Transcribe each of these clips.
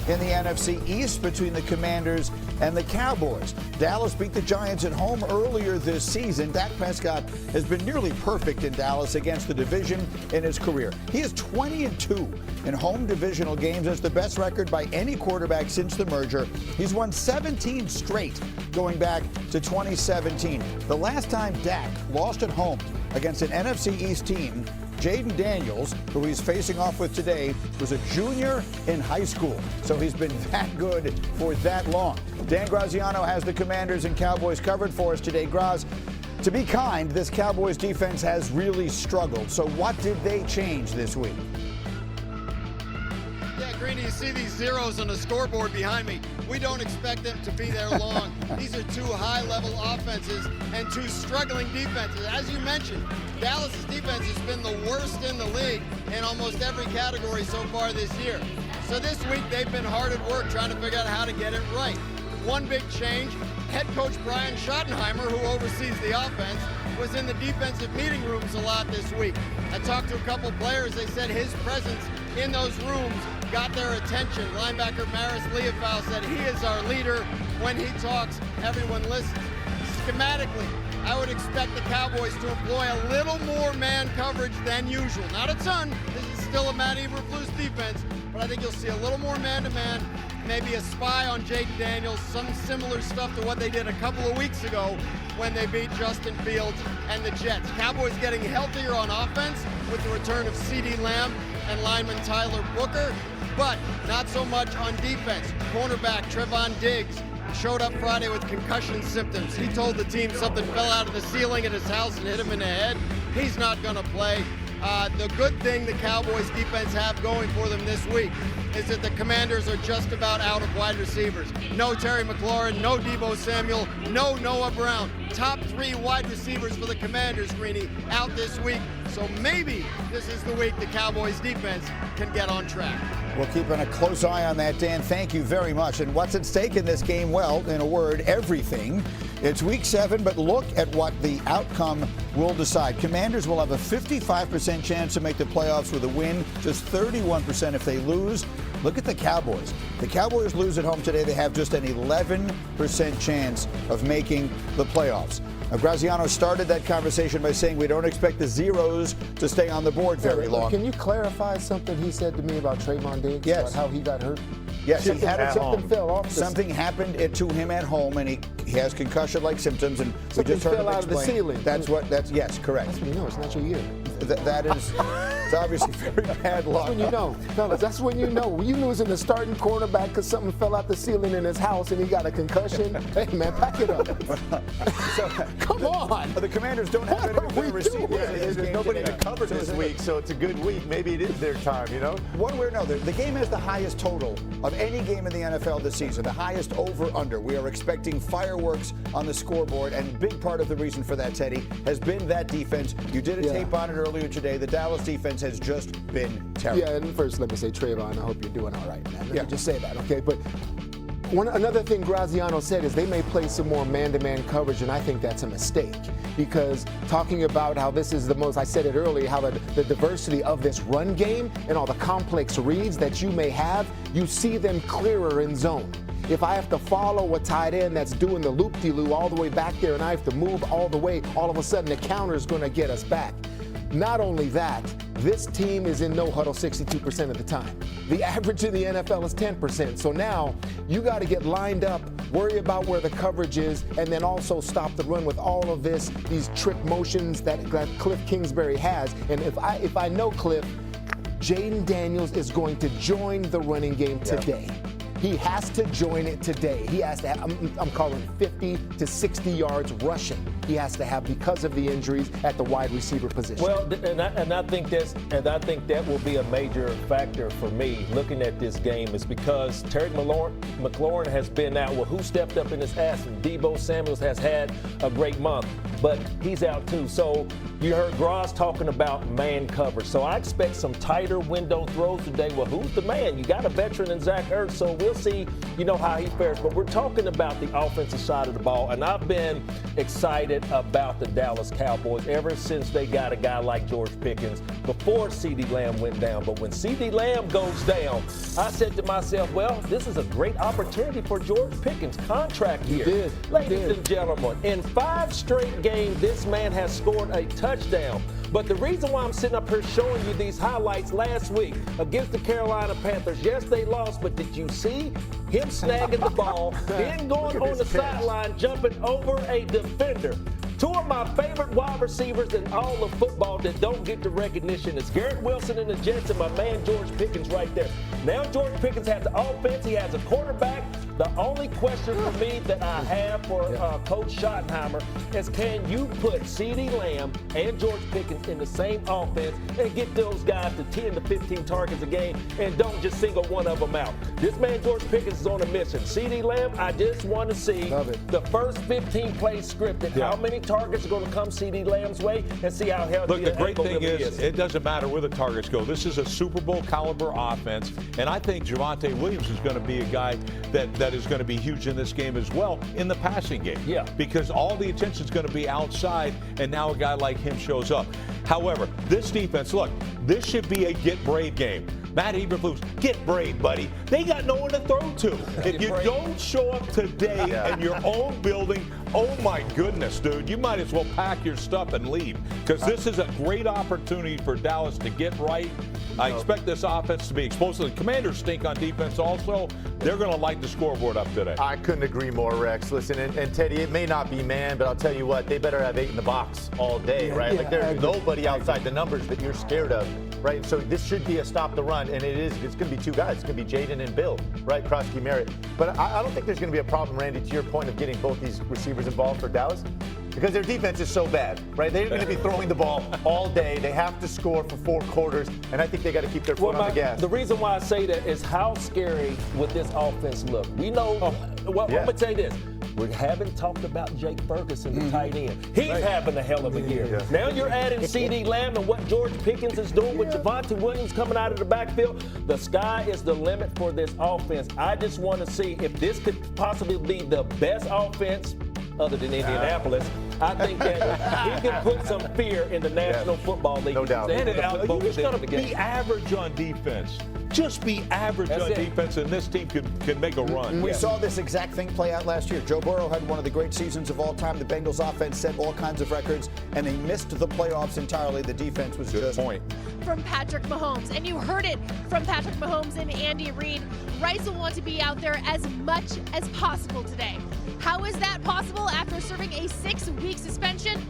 in the NFC East between the Commanders and the Cowboys. Dallas beat the Giants at home earlier this season. Dak Prescott has been nearly perfect in Dallas against the division in his career. He is 20-2 in home divisional games. That's the best record by any quarterback since the merger. He's won 17 straight going back to 2017. The last time Dak lost at home against an NFC East team, Jaden Daniels, who he's facing off with today, was a junior in high school. So he's been that good for that long. Dan Graziano has the Commanders and Cowboys covered for us today. Graz, to be kind, this Cowboys defense has really struggled. So what did they change this week? Yeah, Greeny, you see these zeros on the scoreboard behind me. We don't expect them to be there long. These are two high-level offenses and two struggling defenses. As you mentioned, Dallas' defense has been the worst in the league in almost every category so far this year. So this week, they've been hard at work trying to figure out how to get it right. One big change, head coach Brian Schottenheimer, who oversees the offense, was in the defensive meeting rooms a lot this week. I talked to a couple players. They said his presence in those rooms got their attention. Linebacker Maris Leofau said he is our leader. When he talks, everyone listens. Schematically, I would expect the Cowboys to employ a little more man coverage than usual. Not a ton. This is still a Matt Eberflus defense, but I think you'll see a little more man-to-man, maybe a spy on Jaden Daniels, some similar stuff to what they did a couple of weeks ago when they beat Justin Fields and the Jets. Cowboys getting healthier on offense with the return of CeeDee Lamb and lineman Tyler Booker, but not so much on defense. Cornerback Trevon Diggs showed up Friday with concussion symptoms. He told the team something fell out of the ceiling at his house and hit him in the head. He's not going to play. The good thing the Cowboys defense have going for them this week is that the Commanders are just about out of wide receivers. No Terry McLaurin, no Deebo Samuel, no Noah Brown. Top three wide receivers for the Commanders, Greeny, out this week. So maybe this is the week the Cowboys defense can get on track. We're keeping a close eye on that, Dan. Thank you very much. And what's at stake in this game? Well, in a word, everything. It's week 7, but look at what the outcome will decide. Commanders will have a 55% chance to make the playoffs with a win, just 31% if they lose. Look at the Cowboys. The Cowboys lose at home today. They have just an 11% chance of making the playoffs. Now, Graziano started that conversation by saying we don't expect the zeros to stay on the board very long. Can you clarify something he said to me about Trevon Diggs? Yes. About how he got hurt? Yes, something fell off. Something happened to him at home, and he has concussion-like symptoms, and we just heard him fell out of the ceiling. Yes, correct. That's when you know it's not your year. That is, it's obviously very bad luck. That's when you know, fellas. That's when you know. You losing the starting cornerback because something fell out the ceiling in his house and he got a concussion. Hey man, pack it up. So, come on. The Commanders don't have any good receivers. There's nobody to cover this week, so it's a good week. Maybe it is their time, you know? One way or another, the game has the highest total of any game in the NFL this season, the highest over-under. We are expecting fireworks on the scoreboard, and a big part of the reason for that, Teddy, has been that defense. You did a tape on it earlier today. The Dallas defense has just been terrible. Yeah, and first let me say, Trevon, I hope you're doing all right, man. Let me just say that, okay? But another thing Graziano said is they may play some more man-to-man coverage, and I think that's a mistake. Because talking about how this is the most, I said it earlier, how the diversity of this run game and all the complex reads that you may have, you see them clearer in zone. If I have to follow a tight end that's doing the loop-de-loo all the way back there and I have to move all the way, all of a sudden the counter is going to get us back. Not only that, this team is in no huddle 62% of the time. The average in the NFL is 10%. So now you got to get lined up, worry about where the coverage is, and then also stop the run with all of these trick motions that Cliff Kingsbury has. And if I know Cliff, Jaden Daniels is going to join the running game today. He has to join it today. He has to have, I'm calling 50 to 60 yards rushing. He has to have because of the injuries at the wide receiver position. Well, and I think that will be a major factor for me looking at this game is because Terry McLaurin has been out. Well, who stepped up in his absence? Deebo Samuel has had a great month. but he's out too. So you heard Gross talking about man coverage. So I expect some tighter window throws today. Well, who's the man? You got a veteran in Zach Ertz, so we'll see, how he fares. But we're talking about the offensive side of the ball, and I've been excited about the Dallas Cowboys ever since they got a guy like George Pickens before CeeDee Lamb went down. But when CeeDee Lamb goes down, I said to myself, well, this is a great opportunity for George Pickens' contract year. Ladies and gentlemen, in 5 straight games, this man has scored a touchdown. But the reason why I'm sitting up here showing you these highlights last week against the Carolina Panthers, yes, they lost, but did you see him snagging the ball, then going on the sideline, jumping over a defender? 2 of my favorite wide receivers in all of football that don't get the recognition is Garrett Wilson in the Jets and my man George Pickens right there. Now George Pickens has the offense. He has a quarterback. The only question for me that I have for Coach Schottenheimer is, can you put CeeDee Lamb and George Pickens in the same offense and get those guys to 10 to 15 targets a game and don't just single one of them out? This man George Pickens is on a mission. CeeDee Lamb, I just want to see the first 15 plays scripted. How many targets are going to come CeeDee Lamb's way, and see how healthy. Look, the great thing is, it doesn't matter where the targets go. This is a Super Bowl caliber offense, and I think Javonte Williams is going to be a guy that is going to be huge in this game as well in the passing game. Yeah. Because all the attention is going to be outside, and now a guy like him shows up. However, this defense, look, this should be a get brave game. Matt Eberflus, get brave, buddy. They got no one to throw to. If you don't show up today in your own building, oh my goodness, dude, you might as well pack your stuff and leave, because this is a great opportunity for Dallas to get right. I expect this offense to be explosive. The Commanders stink on defense also. They're going to light the scoreboard up today. I couldn't agree more, Rex. Listen, and Teddy, it may not be man, but I'll tell you what, they better have 8 in the box all day, right? Like there's nobody outside the numbers that you're scared of, right? So this should be a stop the run, and it's going to be 2 guys. It's going to be Jaden and Bill, right? Krosky Merritt. But I don't think there's going to be a problem, Randy, to your point of getting both these receivers involved for Dallas, because their defense is so bad, right? They're going to be throwing the ball all day. They have to score for 4 quarters, and I think they got to keep their foot on the gas. The reason why I say that is how scary would this offense look. We know, I'm going to say this. We haven't talked about Jake Ferguson, the tight end. He's having a hell of a year. Now you're adding CeeDee Lamb and what George Pickens is doing with Javonte Williams coming out of the backfield. The sky is the limit for this offense. I just want to see if this could possibly be the best offense other than Indianapolis. I think that he can put some fear in the National Football League. No doubt. And you just got to be average on defense. Just be average on defense, and this team can make a run. We saw this exact thing play out last year. Joe Burrow had one of the great seasons of all time. The Bengals offense set all kinds of records, and they missed the playoffs entirely. The defense was just point. From Patrick Mahomes, and you heard it from Patrick Mahomes and Andy Reid. Rice will want to be out there as much as possible today. How is that possible after serving a 6-week suspension?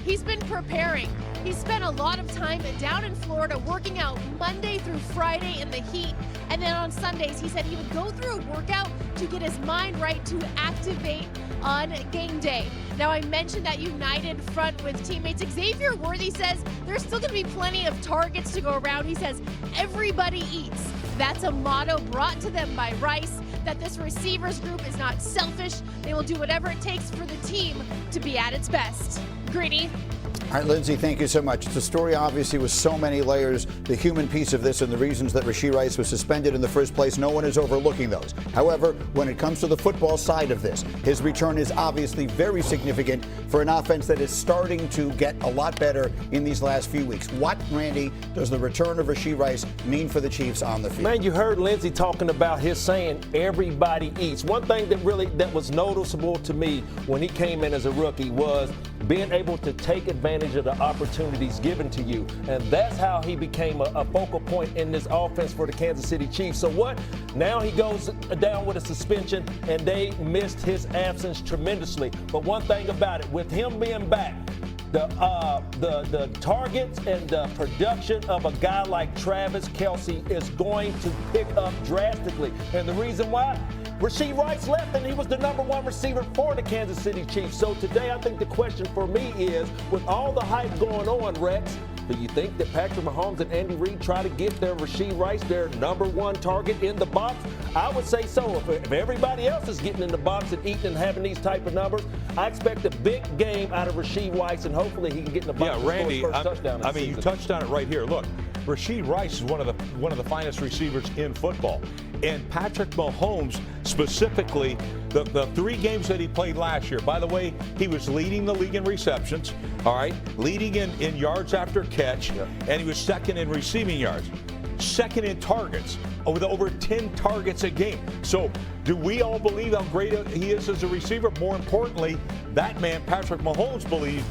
He's been preparing. He spent a lot of time down in Florida working out Monday through Friday in the heat. And then on Sundays, he said he would go through a workout to get his mind right to activate on game day. Now, I mentioned that united front with teammates. Xavier Worthy says there's still going to be plenty of targets to go around. He says everybody eats. That's a motto brought to them by Rice, that this receivers group is not selfish. They will do whatever it takes for the team to be at its best. Greedy. All right, Lindsay, thank you so much. It's a story, obviously, with so many layers. The human piece of this and the reasons that Rashee Rice was suspended in the first place, no one is overlooking those. However, when it comes to the football side of this, his return is obviously very significant for an offense that is starting to get a lot better in these last few weeks. What, Randy, does the return of Rashee Rice mean for the Chiefs on the field? Man, you heard Lindsay talking about his saying, everybody eats. One thing that was noticeable to me when he came in as a rookie was being able to take advantage of the opportunities given to you. And that's how he became a focal point in this offense for the Kansas City Chiefs. So what? Now he goes down with a suspension, and they missed his absence tremendously. But one thing about it, with him being back, the targets and the production of a guy like Travis Kelce is going to pick up drastically. And the reason why? Rashee Rice left, and he was the #1 receiver for the Kansas City Chiefs. So today, I think the question for me is, with all the hype going on, Rex, Do you think that Patrick Mahomes and Andy Reid try to get their Rashee Rice their number one target in the box? I would say so. If everybody else is getting in the box and eating and having these type of numbers, I expect a big game out of Rashee Rice, and hopefully he can get in the box. Yeah, Randy, and score his first touchdown. I mean, you touched on it right here. Look, Rashee Rice is one of the finest receivers in football. And Patrick Mahomes, specifically, the 3 games that he played last year, by the way, he was leading the league in receptions, all right, leading in yards after catch, and he was second in receiving yards, second in targets, with over 10 targets a game. So do we all believe how great he is as a receiver? More importantly, that man, Patrick Mahomes, believes